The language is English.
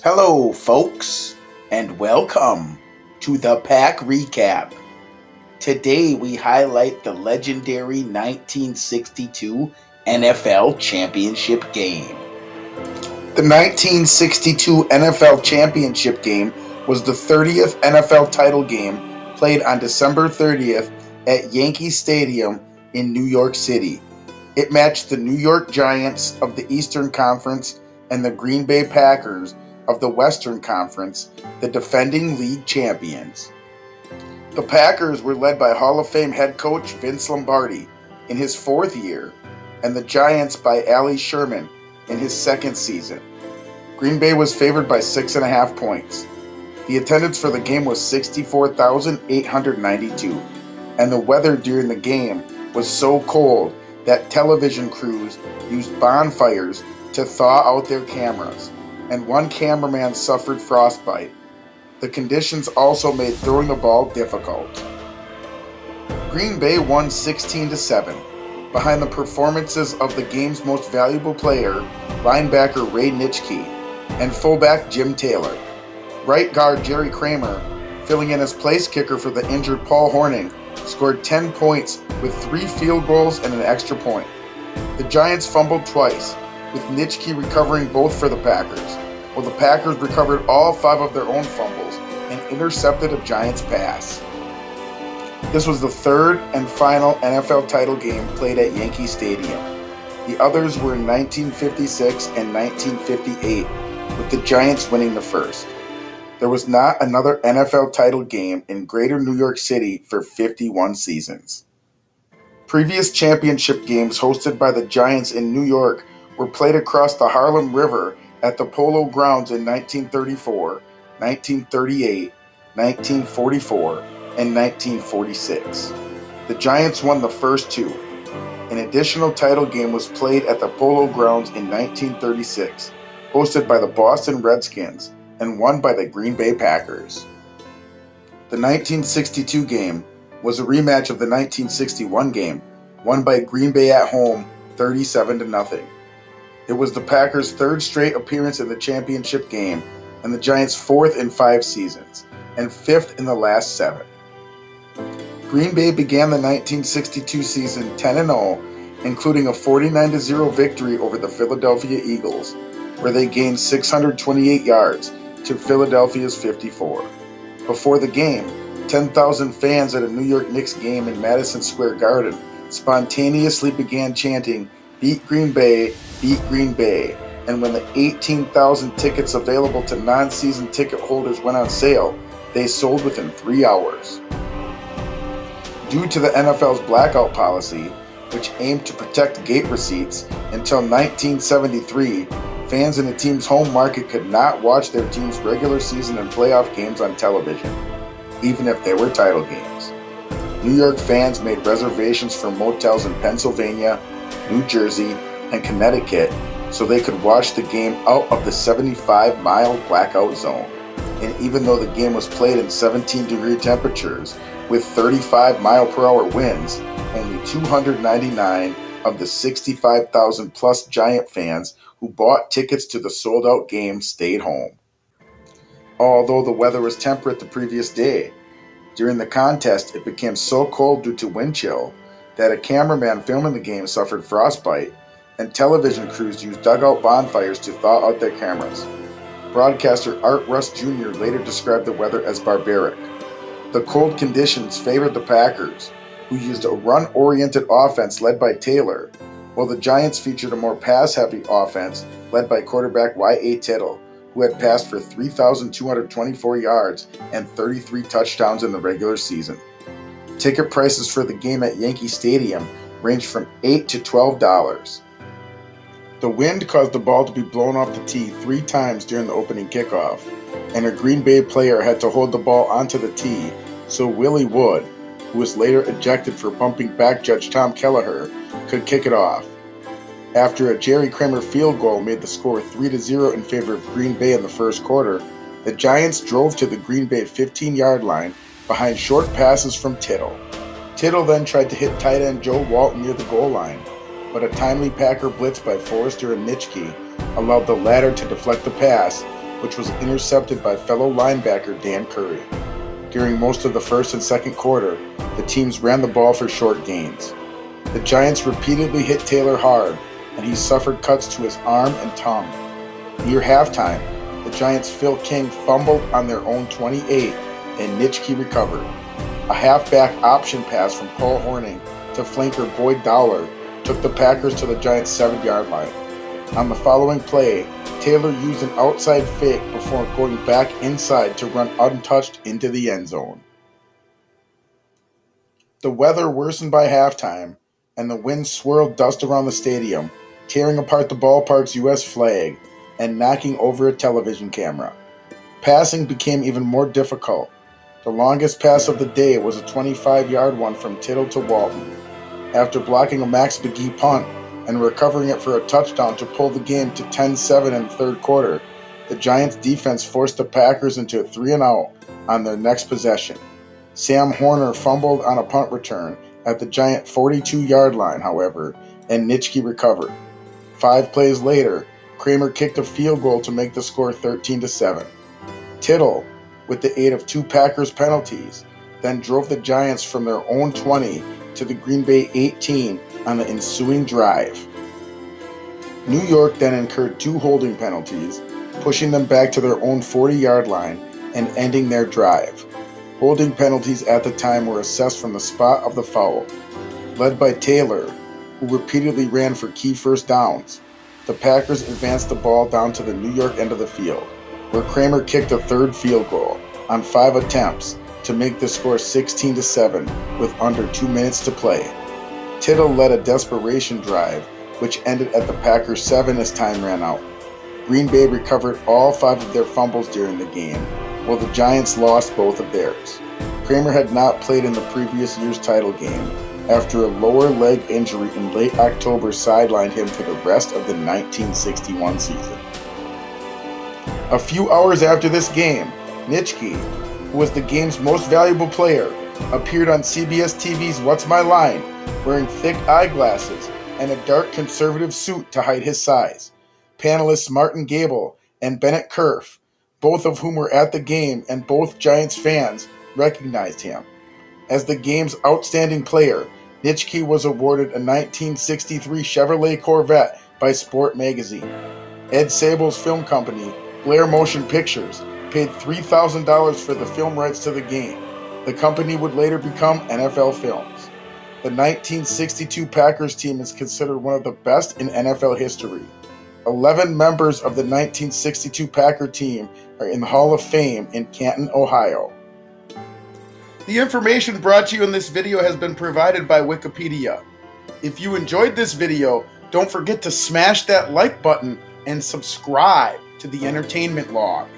Hello, folks, and welcome to the Pack Recap. Today we highlight the legendary 1962 NFL Championship game. The 1962 NFL Championship game was the 30th NFL title game played on December 30th at Yankee Stadium in New York City. It matched the New York Giants of the Eastern Conference and the Green Bay Packers of the Western Conference, the defending league champions. The Packers were led by Hall of Fame head coach Vince Lombardi in his fourth year, and the Giants by Ali Sherman in his second season. Green Bay was favored by 6.5 points. The attendance for the game was 64,892, and the weather during the game was so cold that television crews used bonfires to thaw out their cameras, and one cameraman suffered frostbite. The conditions also made throwing the ball difficult. Green Bay won 16-7, behind the performances of the game's most valuable player, linebacker Ray Nitschke, and fullback Jim Taylor. Right guard Jerry Kramer, filling in as place kicker for the injured Paul Hornung, scored 10 points with 3 field goals and an extra point. The Giants fumbled twice, with Nitschke recovering both for the Packers, while the Packers recovered all 5 of their own fumbles and intercepted a Giants pass. This was the third and final NFL title game played at Yankee Stadium. The others were in 1956 and 1958, with the Giants winning the first. There was not another NFL title game in Greater New York City for 51 seasons. Previous championship games hosted by the Giants in New York were played across the Harlem River at the Polo Grounds in 1934, 1938, 1944, and 1946. The Giants won the first 2. An additional title game was played at the Polo Grounds in 1936, hosted by the Boston Redskins and won by the Green Bay Packers. The 1962 game was a rematch of the 1961 game, won by Green Bay at home 37-0. It was the Packers' third straight appearance in the championship game and the Giants' fourth in 5 seasons, and fifth in the last 7. Green Bay began the 1962 season 10-0, including a 49-0 victory over the Philadelphia Eagles, where they gained 628 yards to Philadelphia's 54. Before the game, 10,000 fans at a New York Knicks game in Madison Square Garden spontaneously began chanting, "Beat Green Bay, beat Green Bay," and when the 18,000 tickets available to non-season ticket holders went on sale, they sold within 3 hours. Due to the NFL's blackout policy, which aimed to protect gate receipts, until 1973, fans in a team's home market could not watch their team's regular season and playoff games on television, even if they were title games. New York fans made reservations for motels in Pennsylvania, New Jersey, and Connecticut so they could watch the game out of the 75-mile blackout zone. And even though the game was played in 17-degree temperatures with 35-mile-per-hour winds, only 299 of the 65,000-plus Giant fans who bought tickets to the sold-out game stayed home. Although the weather was temperate the previous day, during the contest it became so cold due to wind chill that a cameraman filming the game suffered frostbite, and television crews used dugout bonfires to thaw out their cameras. Broadcaster Art Russ Jr. later described the weather as barbaric. The cold conditions favored the Packers, who used a run-oriented offense led by Taylor, while the Giants featured a more pass-heavy offense led by quarterback Y.A. Tittle, who had passed for 3,224 yards and 33 touchdowns in the regular season. Ticket prices for the game at Yankee Stadium ranged from $8 to $12. The wind caused the ball to be blown off the tee 3 times during the opening kickoff, and a Green Bay player had to hold the ball onto the tee so Willie Wood, who was later ejected for bumping back Judge Tom Kelleher, could kick it off. After a Jerry Kramer field goal made the score 3-0 in favor of Green Bay in the first quarter, the Giants drove to the Green Bay 15-yard line behind short passes from Tittle. Tittle then tried to hit tight end Joe Walton near the goal line, but a timely Packer blitz by Forrester and Nitschke allowed the latter to deflect the pass, which was intercepted by fellow linebacker Dan Curry. During most of the first and second quarter, the teams ran the ball for short gains. The Giants repeatedly hit Taylor hard, and he suffered cuts to his arm and tongue. Near halftime, the Giants' Phil King fumbled on their own 28, and Nitschke recovered. A halfback option pass from Paul Hornung to flanker Boyd Dowler took the Packers to the Giants' 7-yard line. On the following play, Taylor used an outside fake before going back inside to run untouched into the end zone. The weather worsened by halftime, and the wind swirled dust around the stadium, tearing apart the ballpark's U.S. flag and knocking over a television camera. Passing became even more difficult. The longest pass of the day was a 25-yard one from Tittle to Walton. After blocking a Max McGee punt and recovering it for a touchdown to pull the game to 10-7 in the third quarter, the Giants' defense forced the Packers into a 3-and-out on their next possession. Sam Horner fumbled on a punt return at the Giant 42-yard line, however, and Nitschke recovered. 5 plays later, Kramer kicked a field goal to make the score 13-7. Tittle, with the aid of 2 Packers penalties, then drove the Giants from their own 20 to the Green Bay 18 on the ensuing drive. New York then incurred 2 holding penalties, pushing them back to their own 40-yard line and ending their drive. Holding penalties at the time were assessed from the spot of the foul. Led by Taylor, who repeatedly ran for key first downs, the Packers advanced the ball down to the New York end of the field, where Kramer kicked a third field goal on 5 attempts to make the score 16-7 with under 2 minutes to play. Tittle led a desperation drive, which ended at the Packers 7 as time ran out. Green Bay recovered all 5 of their fumbles during the game, while the Giants lost both of theirs. Kramer had not played in the previous year's title game after a lower leg injury in late October sidelined him for the rest of the 1961 season. A few hours after this game, Nitschke, who was the game's most valuable player, appeared on CBS TV's What's My Line, wearing thick eyeglasses and a dark conservative suit to hide his size. Panelists Martin Gable and Bennett Kerf, both of whom were at the game and both Giants fans, recognized him. As the game's outstanding player, Nitschke was awarded a 1963 Chevrolet Corvette by Sport magazine. Ed Sable's film company, Blair Motion Pictures, paid $3,000 for the film rights to the game. The company would later become NFL Films. The 1962 Packers team is considered one of the best in NFL history. 11 members of the 1962 Packer team are in the Hall of Fame in Canton, Ohio. The information brought to you in this video has been provided by Wikipedia. If you enjoyed this video, don't forget to smash that like button and subscribe to the Entertainment Log.